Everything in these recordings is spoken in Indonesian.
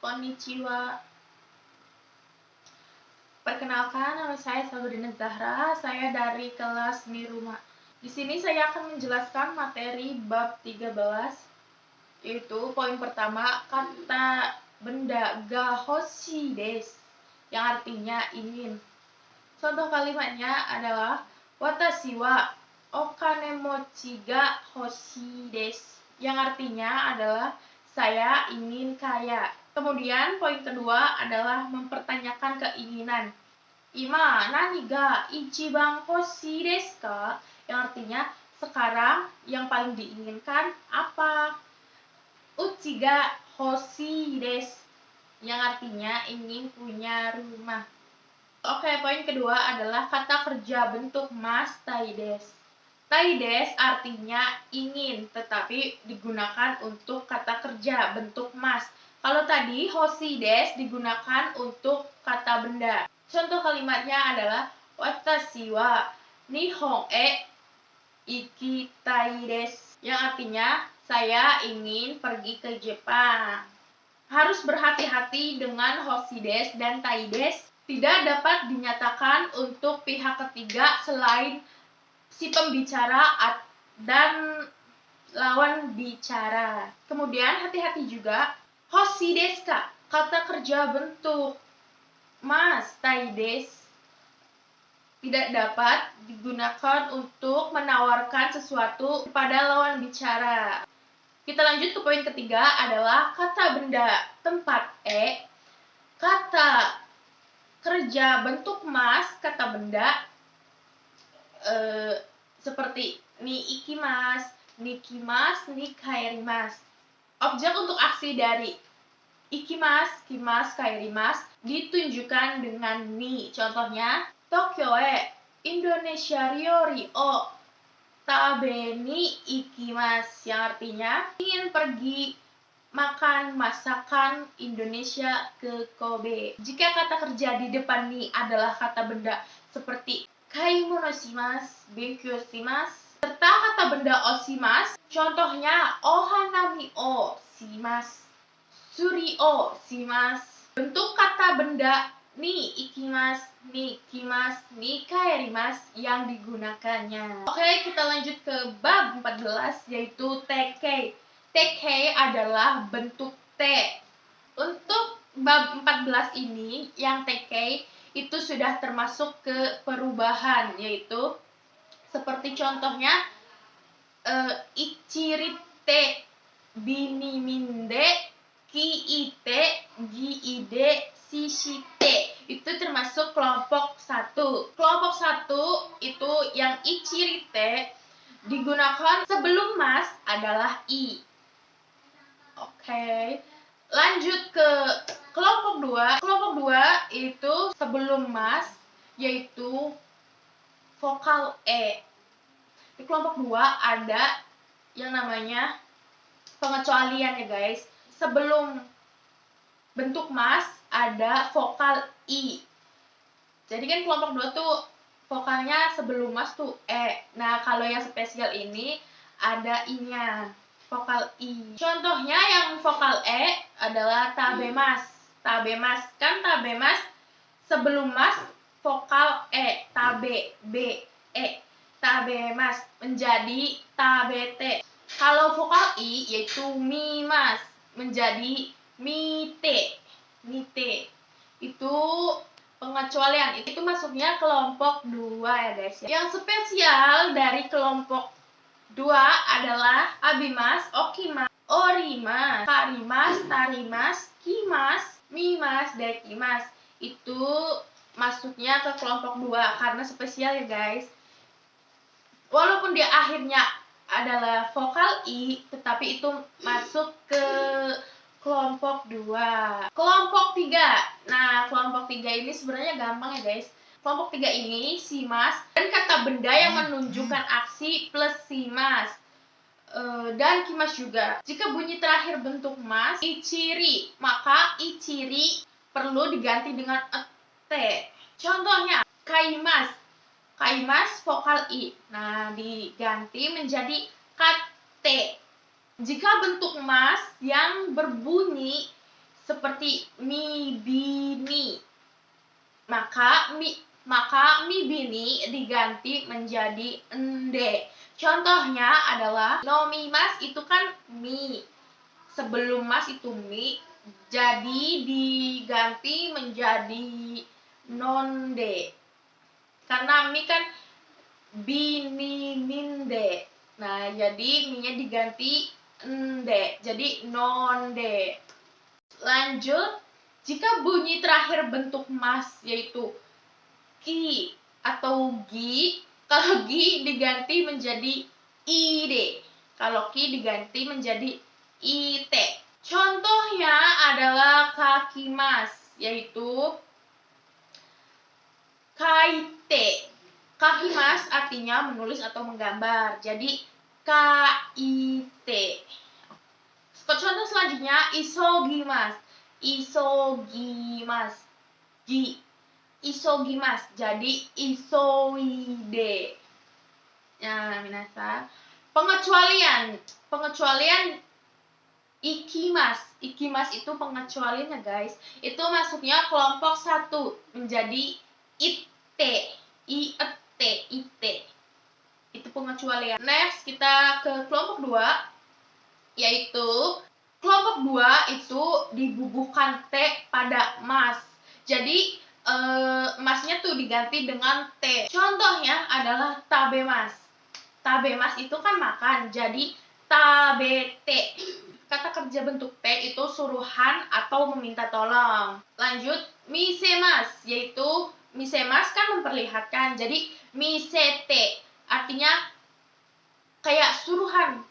Konnichiwa. Perkenalkan, nama saya Sabrina Zahra. Saya dari kelas Niruma. Di sini saya akan menjelaskan materi bab 13, yaitu poin pertama, kata benda ga hoshi desu, yang artinya ingin. Contoh kalimatnya adalah watashi wa okane mochi ga hoshi desu, yang artinya adalah saya ingin kaya. Kemudian poin kedua adalah mempertanyakan keinginan. Ima nani ga ichiban hoshi desu ka? Yang artinya sekarang yang paling diinginkan apa? Uchi ga hoshi desu, yang artinya ingin punya rumah. Oke, poin kedua adalah kata kerja bentuk mas tai desu. Tai desu artinya ingin, tetapi digunakan untuk kata kerja bentuk mas. Kalau tadi hoshi desu digunakan untuk kata benda. Contoh kalimatnya adalah watashi wa Nihon e ikitai desu, yang artinya saya ingin pergi ke Jepang. Harus berhati-hati dengan hoshi desu dan tai desu. Tidak dapat dinyatakan untuk pihak ketiga selain si pembicara dan lawan bicara. Kemudian hati-hati juga hoshi desu ka, kata kerja bentuk mas tai desu tidak dapat digunakan untuk menawarkan sesuatu kepada lawan bicara. Kita lanjut ke poin ketiga adalah kata benda tempat kata kerja bentuk mas kata benda seperti ni ikimasu, nikimasu, ni kaerimasu. Objek untuk aksi dari ikimasu, kimasu, kaerimasu ditunjukkan dengan ni. Contohnya, Tokyo e Indonesia ryori o tabe ni ikimasu, yang artinya ingin pergi makan masakan Indonesia ke Kobe. Jika kata kerja di depan ni adalah kata benda seperti kaimono shimasu, benkyou shimasu, serta kata benda o shimasu, contohnya ohanami o shimasu, suri o shimasu. Bentuk kata benda ni ikimasu, ni kimasu, ni kaerimasu yang digunakannya. Oke, kita lanjut ke bab 14, yaitu tekkei. Tekkei adalah bentuk T. Untuk bab 14 ini, yang tekkei itu sudah termasuk ke perubahan, yaitu seperti contohnya ichirite biniminde kiite giide shishite. Itu termasuk kelompok 1. Kelompok 1 itu yang ichirite digunakan sebelum mas adalah i. Oke. Lanjut ke kelompok 2. Kelompok 2 itu sebelum mas, yaitu vokal e. Di kelompok 2 ada yang namanya pengecualian ya guys. Sebelum bentuk mas ada vokal i. Jadi kan kelompok 2 tuh vokalnya sebelum mas tuh e. Nah, kalau yang spesial ini ada i-nya, vokal i. Contohnya yang vokal e adalah tabemas. Tabemas, kan tabemas sebelum mas vokal e, tabe, b, e. Tabemas menjadi tabete. Kalau vokal i yaitu mimas menjadi mite, mite. Itu pengecualian. Itu masuknya kelompok 2 ya guys. Yang spesial dari kelompok 2 adalah abimas, okimas, orimas, karimas, tarimas, kimas, mimas, dekimas. Itu masuknya ke kelompok 2 karena spesial ya guys. Walaupun dia akhirnya adalah vokal i, tetapi itu masuk ke kelompok 2. Kelompok 3. Nah, kelompok 3 ini sebenarnya gampang ya guys. Kelompok 3 ini simas dan kata benda yang menunjukkan aksi plus simas. Dan kimas juga. Jika bunyi terakhir bentuk mas, ichiri, maka ichiri perlu diganti dengan ete. Contohnya, kaimas. Kaimas vokal i. Nah, diganti menjadi kate. Jika bentuk mas yang berbunyi seperti mi bini. Maka mi bini diganti menjadi ende. Contohnya adalah nomi mas itu kan mi. Sebelum mas itu mi, jadi diganti menjadi nonde. Karena mi kan bini minde. Nah, jadi mi-nya diganti ende. Jadi nonde. Lanjut, jika bunyi terakhir bentuk mas yaitu ki atau gi, kalau gi diganti menjadi ide. Kalau ki diganti menjadi ite. Contohnya adalah kaki mas, yaitu kaite. Kaki mas artinya menulis atau menggambar. Jadi kaite. Contoh selanjutnya isogimas. Isogimas. Gi. Isogimas. Jadi isoide. Nah, minasan. Pengecualian ikimas. Ikimas itu pengecualiannya, guys. Itu masuknya kelompok 1 menjadi ite. Iete, ite. Itu pengecualian. Next, kita ke kelompok 2, yaitu kelompok 2 itu dibubuhkan T pada mas. Jadi masnya tuh diganti dengan T. Contohnya adalah tabemas. Tabemas itu kan makan, jadi tabete. Kata kerja bentuk T itu suruhan atau meminta tolong. Lanjut, misemas, yaitu misemas kan memperlihatkan, jadi misete artinya kayak suruhan.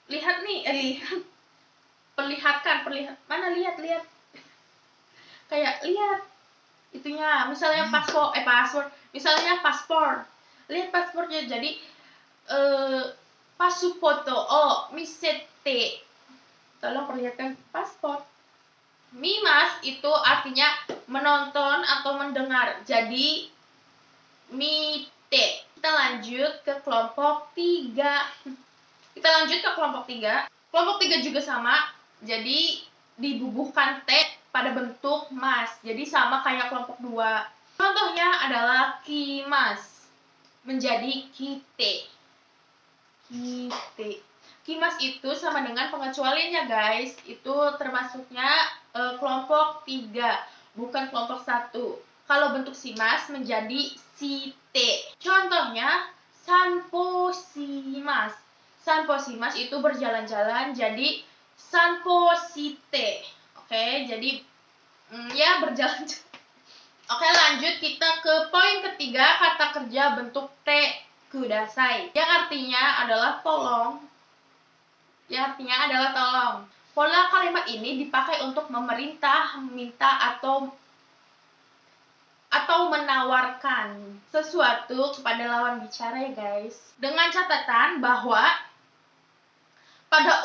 Lihat nih, lihat. Perlihatkan. Mana lihat. Kayak lihat. Itunya, misalnya misalnya paspor. Lihat paspornya, jadi pasupoto misete. Tolong perlihatkan paspor. Mimas itu artinya menonton atau mendengar. Jadi mite. Kita lanjut ke kelompok 3. Kelompok 3 juga sama. Jadi dibubuhkan T pada bentuk mas. Jadi sama kayak kelompok 2. Contohnya adalah kimas menjadi kite. Kimas itu sama dengan pengecualiannya, guys. Itu termasuknya kelompok 3, bukan kelompok 1. Kalau bentuk simas menjadi site. Contohnya sanposimas. Sanposimas itu berjalan-jalan, jadi sanposite. Oke, jadi ya berjalan-jalan. Oke, lanjut kita ke poin ketiga, kata kerja bentuk T kudasai, yang artinya adalah tolong. Pola kalimat ini dipakai untuk memerintah, meminta, atau menawarkan sesuatu kepada lawan bicara, ya guys. Dengan catatan bahwa pada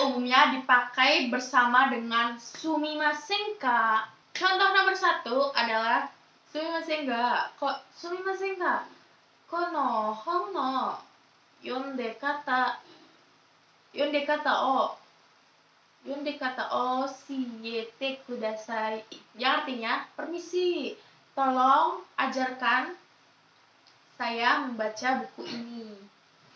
umumnya dipakai bersama dengan sumimasen ka. Contoh nomor 1 adalah sumimasen ga. Sumimasen ga. Kono hon no yondekata o shiete kudasai. Yang artinya, permisi, tolong ajarkan saya membaca buku ini.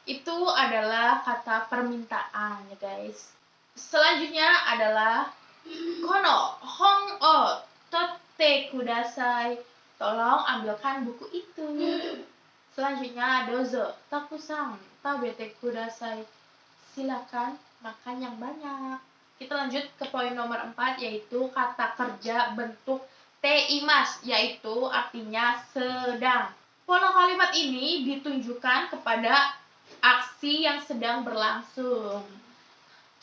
Itu adalah kata permintaan, ya guys. Selanjutnya adalah kono hon o totte kudasai. Tolong ambilkan buku itu. Selanjutnya dozo takusan tabete kudasai. Silakan makan yang banyak. Kita lanjut ke poin nomor 4, yaitu kata kerja bentuk teimas, yaitu artinya sedang. Pola kalimat ini ditunjukkan kepada aksi yang sedang berlangsung.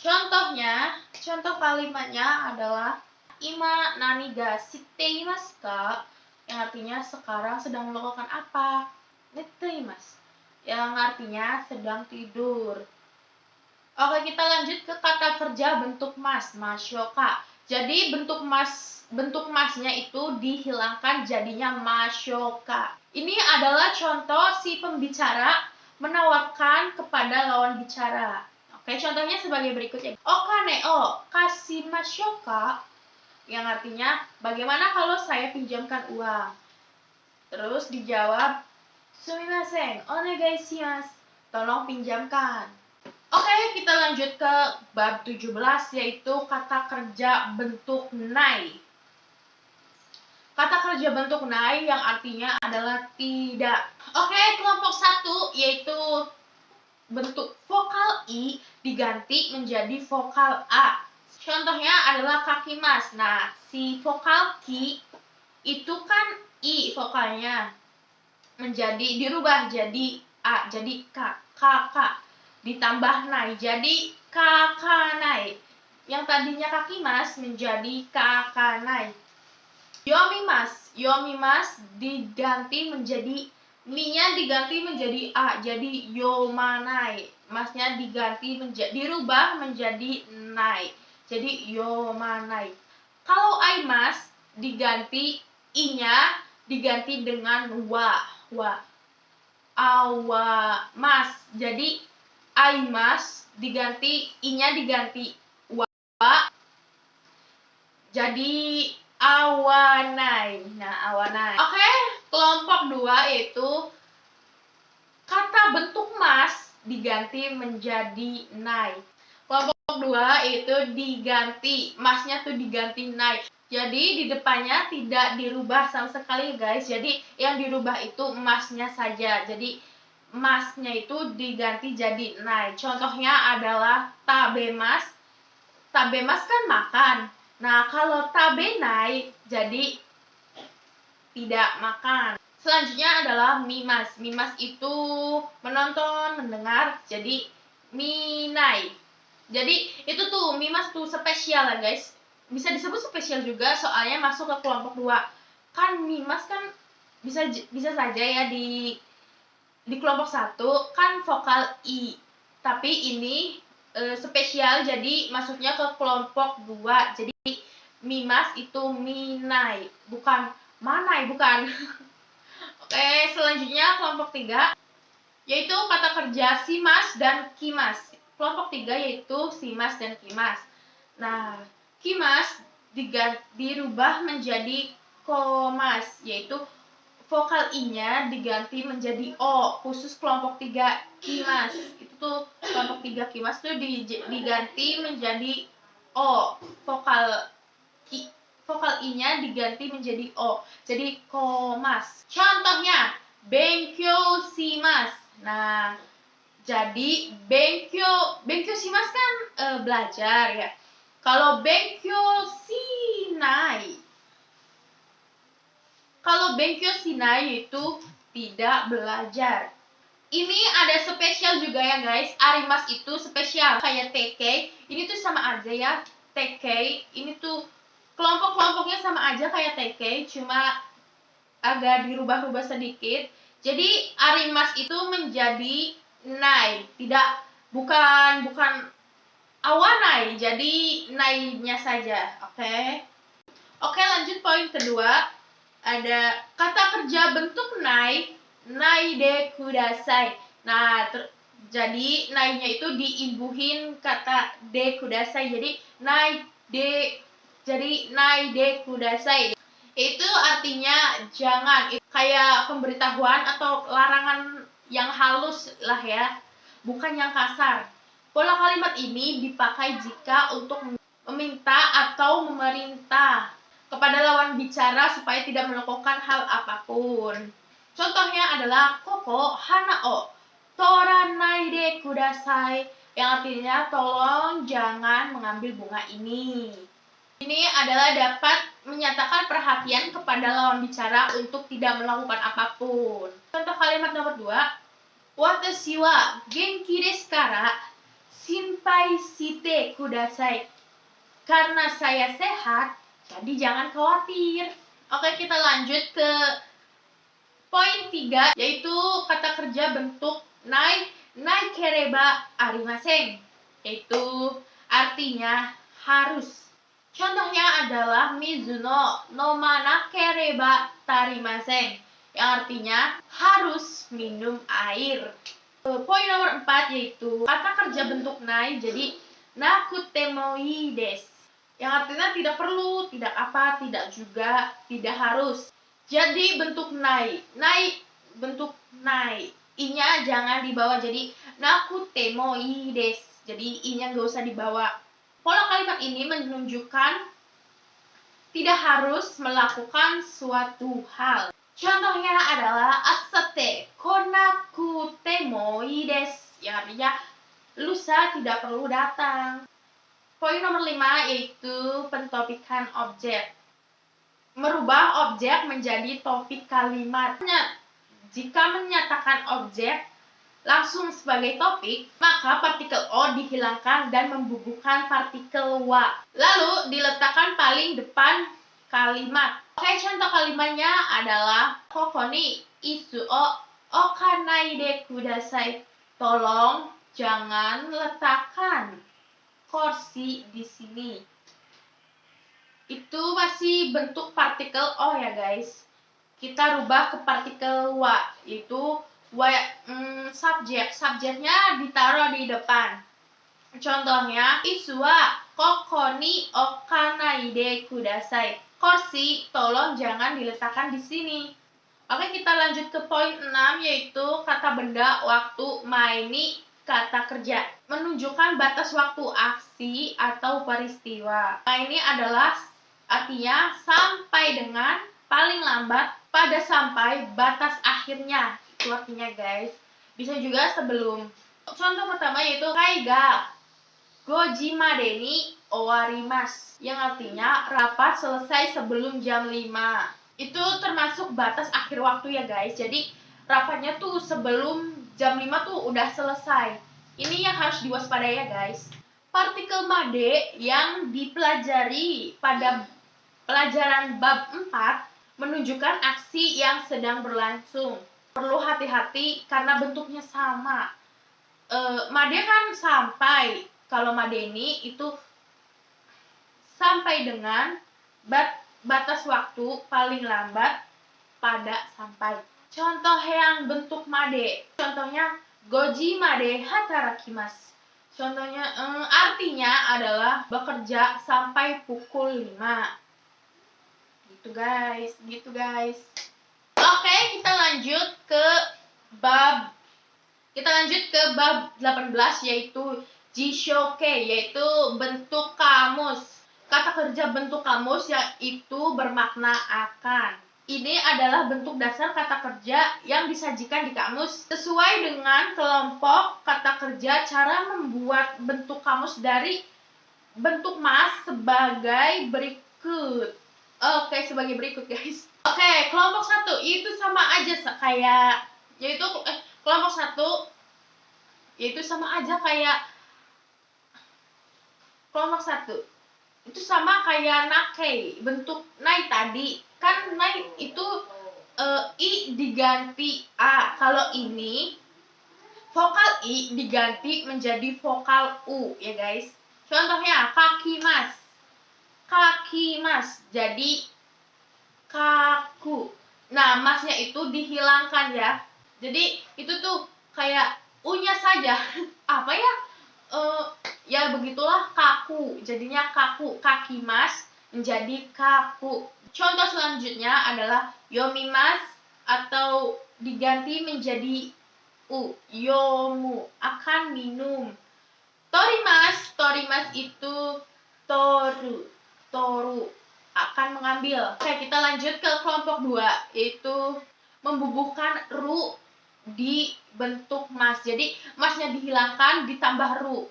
Contoh kalimatnya adalah ima nani ga shiteimasu ka, yang artinya sekarang sedang melakukan apa? Neteimasu, yang artinya sedang tidur. Oke, kita lanjut ke kata kerja bentuk mas, masyoka. Jadi bentuk masnya itu dihilangkan, jadinya masyoka. Ini adalah contoh si pembicara menawarkan kepada lawan bicara. Oke, contohnya sebagai berikut ya. Okane o kashimashoka, yang artinya bagaimana kalau saya pinjamkan uang. Terus dijawab sumimasen, onegai shimasu, tolong pinjamkan. Oke, kita lanjut ke bab 17, yaitu kata kerja bentuk nai. Kata kerja bentuk nai yang artinya adalah tidak. Oke, kelompok 1 yaitu bentuk vokal i diganti menjadi vokal a. Contohnya adalah kakimas. Nah, si vokal ki itu kan i vokalnya menjadi dirubah jadi a, jadi k, kakak, ditambah nai jadi kakanai. Yang tadinya kakimas menjadi kakanai. Yomimas diganti menjadi mi-nya diganti menjadi a, jadi yomanai. Masnya dirubah menjadi nai, jadi yomanai. Kalau aimas diganti i-nya diganti dengan wa, awamas. Jadi aimas diganti i-nya diganti wa, jadi awanai. Nah, awanai. Oke, kelompok 2 yaitu kata bentuk mas diganti menjadi nai. Kelompok 2 itu diganti, masnya tuh diganti nai. Jadi di depannya tidak dirubah sama sekali guys. Jadi yang dirubah itu masnya saja. Jadi masnya itu diganti jadi nai. Contohnya adalah tabemas. Tabemas kan makan. Nah, kalau tabenai jadi tidak makan. Selanjutnya adalah mimas. Mimas itu menonton, mendengar, jadi minai. Jadi itu tuh mimas tuh spesial ya guys. Bisa disebut spesial juga soalnya masuk ke kelompok 2. Kan mimas kan bisa saja ya di kelompok 1 kan vokal i. Tapi ini spesial jadi masuknya ke kelompok 2. Jadi mimas itu minai, bukan manai, bukan. Oke, selanjutnya kelompok 3 yaitu kata kerja simas dan kimas. Kelompok 3 yaitu simas dan kimas. Nah, kimas dirubah menjadi komas, yaitu vokal i-nya diganti menjadi o. Khusus kelompok 3 kimas. Itu tuh kelompok 3 kimas tuh diganti menjadi o. Vokal i-nya diganti menjadi o. Jadi komas. Contohnya benkyou shimasu. Nah, jadi benkyou shimasu kan belajar ya. Kalau benkyou shinai, itu tidak belajar. Ini ada spesial juga ya guys. Arimas itu spesial kayak TK. Ini tuh sama aja ya. TK ini tuh kelompok-kelompoknya sama aja kayak TK, cuma agak dirubah-rubah sedikit. Jadi arimas itu menjadi nai, bukan awanai, jadi nai-nya saja. Oke, lanjut poin kedua. Ada kata kerja bentuk nai de kudasai. Nah, jadi nai-nya itu diimbuhin kata de kudasai. Jadi nai de kudasai. Itu artinya jangan, kayak pemberitahuan atau larangan yang halus lah ya, bukan yang kasar. Pola kalimat ini dipakai jika untuk meminta atau memerintah kepada lawan bicara supaya tidak melakukan hal apapun. Contohnya adalah koko hanao toranai de kudasai, yang artinya tolong jangan mengambil bunga ini. Ini adalah dapat menyatakan perhatian kepada lawan bicara untuk tidak melakukan apapun. Contoh kalimat nomor 2. Watashi wa genki desu kara shinpai shite kudasai. Karena saya sehat, jadi jangan khawatir. Oke, kita lanjut ke poin 3, yaitu kata kerja bentuk kereba arimasen, yaitu artinya harus. Contohnya adalah Mizuno nomanakereba tarimasen, yang artinya harus minum air. Poin nomor 4 yaitu kata kerja bentuk nai, jadi nakutemoi desu. Yang artinya tidak perlu, tidak apa, tidak juga, tidak harus. Jadi bentuk nai, bentuk nai. I-nya jangan dibawa, jadi nakutemoi desu. Jadi I-nya nggak usah dibawa. Pola kalimat ini menunjukkan tidak harus melakukan suatu hal. Contohnya adalah asate konakute mo ii desu, yang artinya lusa tidak perlu datang. Poin nomor 5 yaitu pentopikan objek. Merubah objek menjadi topik kalimat. Jika menyatakan objek langsung sebagai topik, maka partikel o dihilangkan dan membubuhkan partikel wa. Lalu diletakkan paling depan kalimat. Oke, contoh kalimatnya adalah kokoni isu o okanai de kudasai. Tolong jangan letakkan kursi di sini. Itu masih bentuk partikel o ya guys. Kita rubah ke partikel wa, itu subjek. Subjeknya ditaruh di depan. Contohnya, isu wa kokoni okanai de kudasai. Kursi tolong jangan diletakkan di sini. Oke, kita lanjut ke poin 6 yaitu kata benda waktu maini kata kerja. Menunjukkan batas waktu aksi atau peristiwa. Nah, ini adalah artinya sampai dengan, paling lambat, pada sampai, batas akhirnya. Itu artinya guys. Bisa juga sebelum. Contoh pertama yaitu kaiga gojima deni owarimasu, yang artinya rapat selesai sebelum jam 5. Itu termasuk batas akhir waktu ya guys. Jadi rapatnya tuh sebelum jam 5 tuh udah selesai. Ini yang harus diwaspadai ya guys. Partikel made yang dipelajari pada pelajaran bab 4 menunjukkan aksi yang sedang berlangsung. Perlu hati-hati karena bentuknya sama. Made kan sampai. Kalau madeni itu sampai dengan batas waktu paling lambat pada sampai. Contoh yang bentuk made. Contohnya goji made hatarakimasu. Contohnya artinya adalah bekerja sampai pukul 5. Gitu guys. Oke, kita lanjut ke bab 18 yaitu jishoke, yaitu bentuk kamus. Kata kerja bentuk kamus yaitu bermakna akan. Ini adalah bentuk dasar kata kerja yang disajikan di kamus. Sesuai dengan kelompok kata kerja, cara membuat bentuk kamus dari bentuk mas sebagai berikut. Oke, sebagai berikut guys. Oke, kelompok 1 itu sama aja kayak, yaitu kelompok 1 yaitu sama aja kayak kelompok 1 itu sama kayak nake, bentuk nai tadi. Kan nai itu i diganti a. Kalau ini vokal i diganti menjadi vokal u ya guys. Contohnya kakimas. Kakimas jadi kaku. Nah, masnya itu dihilangkan ya. Jadi itu tuh kayak u-nya saja. Apa ya? Ya begitulah, kaku. Jadinya kaku. Kakimas menjadi kaku. Contoh selanjutnya adalah yomimas atau diganti menjadi u. Yomu, akan minum. Torimas. Torimas itu toru. Toru, akan mengambil. Oke, kita lanjut ke kelompok 2 yaitu membubuhkan ru di bentuk mas. Jadi masnya dihilangkan ditambah ru.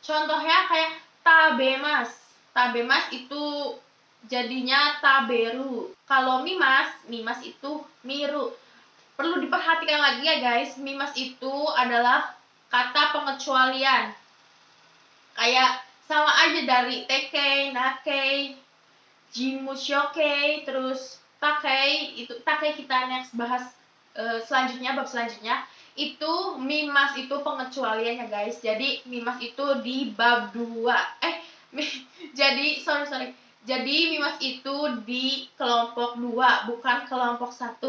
Contohnya kayak tabemas. Tabemas itu jadinya taberu. Kalau mimas itu miru. Perlu diperhatikan lagi ya guys, mimas itu adalah kata pengecualian. Kayak sama aja dari tekei, nakei, jimushoke, terus takei. Itu takei kita next bahas selanjutnya, bab selanjutnya. Itu mimas itu pengecualiannya guys. Jadi mimas itu di bab 2. Jadi mimas itu di kelompok 2, bukan kelompok 1.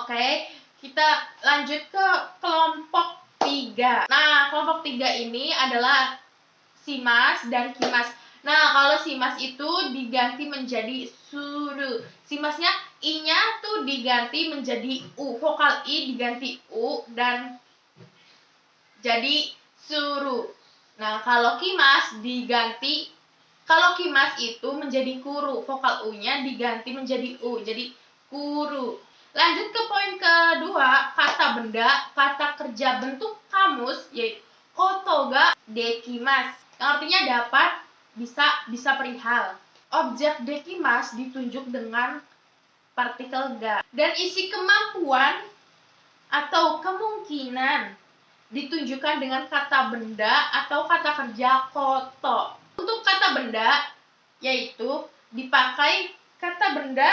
Oke. Kita lanjut ke kelompok 3. Nah, kelompok 3 ini adalah simas dan kimas. Nah, kalau simas itu diganti menjadi suru. Simasnya i-nya tuh diganti menjadi u. Vokal i diganti u dan jadi suru. Nah, kalau kimas itu menjadi kuru. Vokal u-nya diganti menjadi u. Jadi kuru. Lanjut ke poin kedua, kata benda, kata kerja bentuk kamus yaitu koto ga dekimasu. Yang artinya dapat, bisa perihal. Objek dekimasu ditunjuk dengan partikel ga. Dan isi kemampuan atau kemungkinan ditunjukkan dengan kata benda atau kata kerja koto. Untuk kata benda, yaitu dipakai kata benda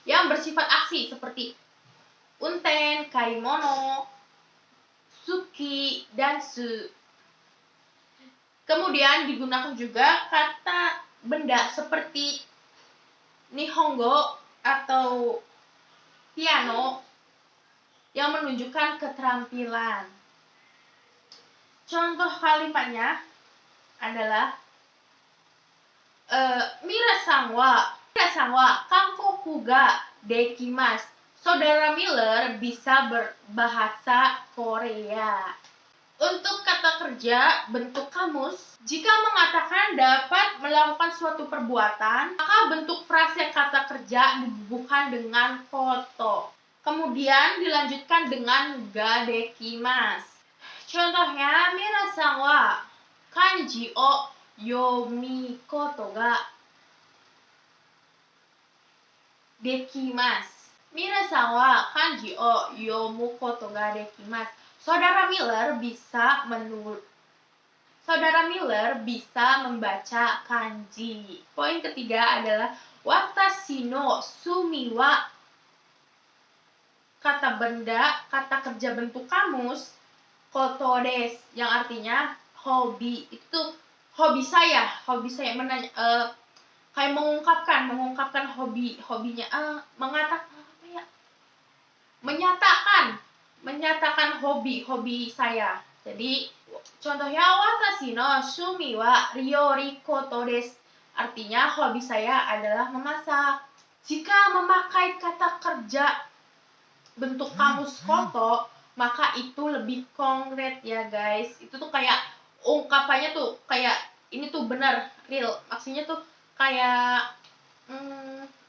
yang bersifat aksi seperti unten, kaimono, suki, dan su. Kemudian digunakan juga kata benda seperti nihongo atau piano yang menunjukkan keterampilan. Contoh kalimatnya adalah Mira-san wa kankoku ga dekimasu. Saudara Miller bisa berbahasa Korea. Untuk kata kerja bentuk kamus, jika mengatakan dapat melakukan suatu perbuatan, maka bentuk frase kata kerja dibubuhkan dengan koto. Kemudian dilanjutkan dengan ga dekimasu. Contohnya, Mira-san wa kanji o yomi koto ga dekimasu. Mira-san wa kanji o yomu koto ga dekimasu. Saudara Miller bisa membaca kanji. Poin ketiga adalah watashi no sumi wa kata benda, kata kerja bentuk kamus koto desu, yang artinya hobi. Itu hobi saya menanya, kayak mengungkapkan hobinya, menyatakan hobi saya. Jadi contohnya watashi no shumi wa ryori koto desu, artinya hobi saya adalah memasak. Jika memakai kata kerja bentuk kamus koto, maka itu lebih konkret ya guys. Itu tuh kayak ungkapannya tuh kayak ini tuh benar real. Maksudnya tuh kayak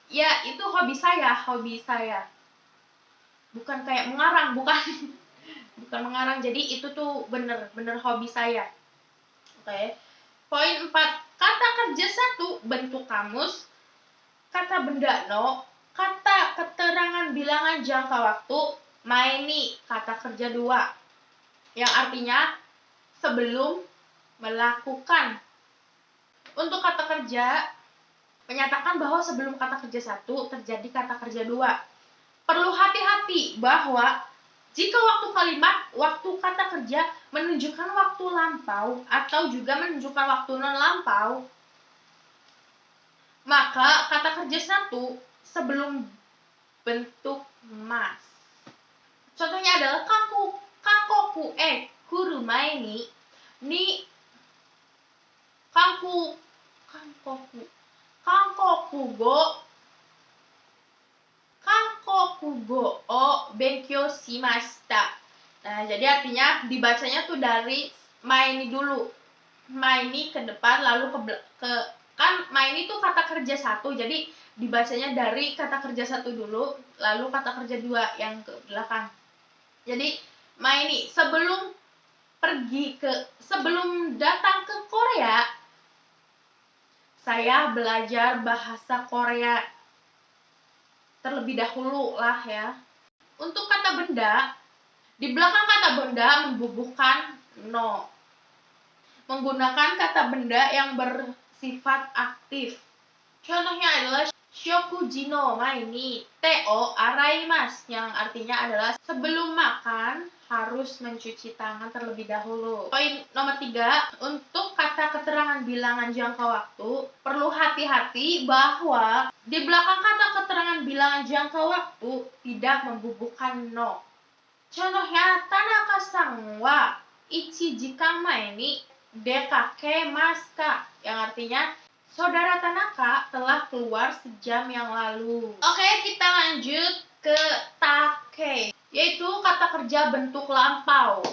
ya itu hobi saya. Bukan kayak mengarang, bukan mengarang. Jadi itu tuh bener hobi saya. Oke. Poin 4, kata kerja 1 bentuk kamus, kata benda no, kata keterangan bilangan jangka waktu maini, kata kerja 2, yang artinya sebelum melakukan. Untuk kata kerja menyatakan bahwa sebelum kata kerja 1 terjadi kata kerja 2. Perlu hati-hati bahwa jika waktu kata kerja menunjukkan waktu lampau atau juga menunjukkan waktu non lampau, maka kata kerja 1 sebelum bentuk mas. Contohnya adalah kankoku kurumae ni kankoku go o benkyou shimashita. Nah, jadi artinya dibacanya tuh dari maini dulu. Maini ke depan lalu ke kan maini tuh kata kerja 1, jadi dibacanya dari kata kerja 1 dulu lalu kata kerja 2 yang ke belakang. Jadi maini sebelum datang ke Korea, saya belajar bahasa Korea terlebih dahulu lah ya. Untuk kata benda, di belakang kata benda membubuhkan no. Menggunakan kata benda yang bersifat aktif. Contohnya adalah shokuji no mae ni te o araimasu, yang artinya adalah sebelum makan harus mencuci tangan terlebih dahulu. Poin nomor 3, untuk kata keterangan bilangan jangka waktu, perlu hati-hati bahwa di belakang kata keterangan bilangan jangka waktu tidak membubuhkan no. Contohnya, Tanaka-san wa ichi jikan mae ni dekake maska, yang artinya saudara Tanaka telah keluar sejam yang lalu. Oke, kita lanjut ke take, yaitu kata kerja bentuk lampau.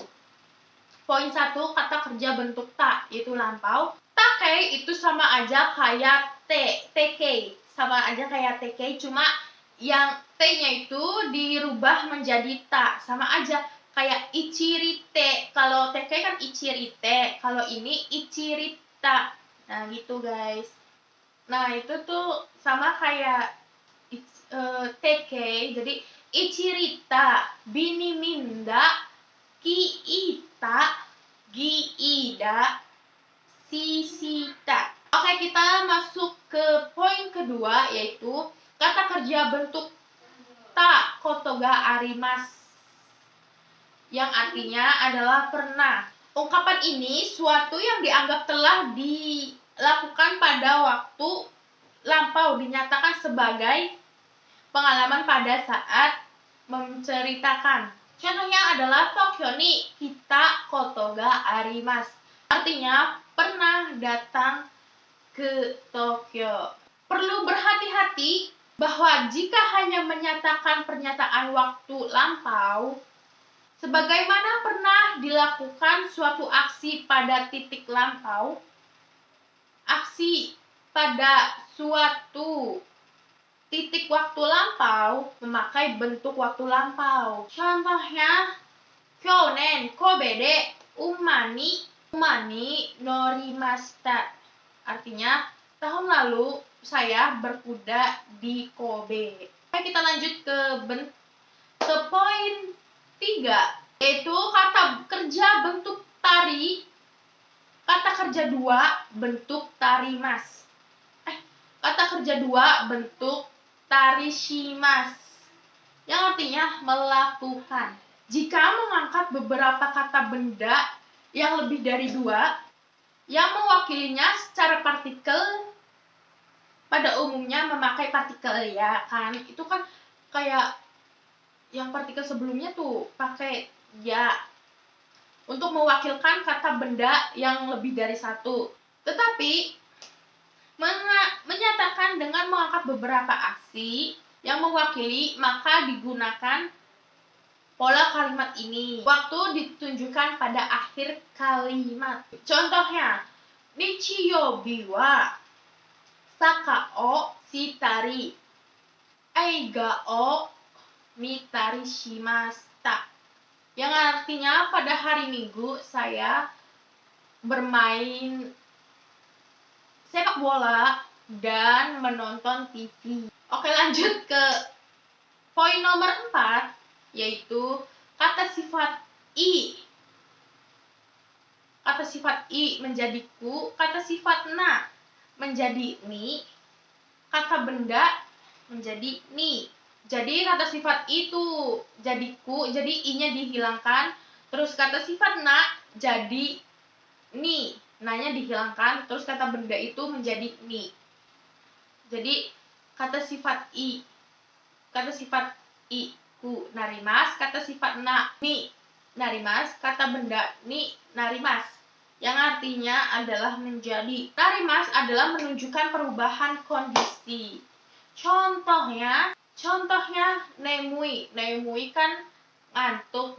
Poin 1, kata kerja bentuk ta, yaitu lampau. Take itu sama aja kayak teke, sama aja kayak teke, cuma yang t-nya itu dirubah menjadi ta, sama aja kayak ichirite. Kalau teke kan ichirite, kalau ini ichirita. Nah gitu guys. Nah itu tuh sama kayak teke, jadi ichirita, bini minda, kiita, giida, sisita. Oke, kita masuk ke poin kedua, yaitu kata kerja bentuk ta kotoga arimasu, yang artinya adalah pernah. Ungkapan ini suatu yang dianggap telah dilakukan pada waktu lampau dinyatakan sebagai pengalaman pada saat menceritakan. Contohnya adalah Tokyo ni kita kotoga arimasu, artinya pernah datang ke Tokyo. Perlu berhati-hati bahwa jika hanya menyatakan pernyataan waktu lampau, sebagaimana pernah dilakukan suatu aksi pada titik lampau, aksi pada suatu titik waktu lampau memakai bentuk waktu lampau. Contohnya, Kyonen Kobe de umani norimashita, artinya tahun lalu saya berkuda di Kobe. Oke, kita lanjut ke poin 3, yaitu kata kerja bentuk tari, kata kerja 2 bentuk tarimas. Kata kerja 2 bentuk tarishimasu, yang artinya melakukan. Jika mengangkat beberapa kata benda yang lebih dari 2 yang mewakilinya secara partikel, pada umumnya memakai partikel, ya kan? Itu kan kayak yang partikel sebelumnya tuh pakai ya untuk mewakilkan kata benda yang lebih dari 1. Tetapi menyatakan dengan mengangkat beberapa aksi yang mewakili, maka digunakan pola kalimat ini waktu ditunjukkan pada akhir kalimat. Contohnya, Nichiyobi wa saka o shitari, eiga o mitari shimashita, yang artinya pada hari Minggu saya bermain sepak bola dan menonton TV. Oke, lanjut ke poin nomor 4, yaitu kata sifat i. Kata sifat i menjadi ku, kata sifat na menjadi ni, kata benda menjadi ni. Jadi kata sifat itu jadi ku, jadi i-nya dihilangkan, terus kata sifat na jadi ni, na-nya dihilangkan, terus kata benda itu menjadi ni. Jadi kata sifat i ku narimas, kata sifat na ni narimas, kata benda ni narimas, yang artinya adalah menjadi. Narimas adalah menunjukkan perubahan kondisi. Contohnya nemui kan mengantuk,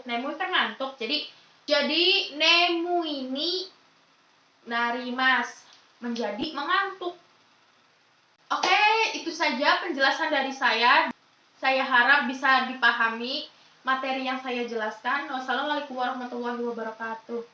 nemui kan ngantuk, jadi nemui ni narimas, menjadi mengantuk. Oke, itu saja penjelasan dari saya. Saya harap bisa dipahami materi yang saya jelaskan. Wassalamualaikum warahmatullahi wabarakatuh.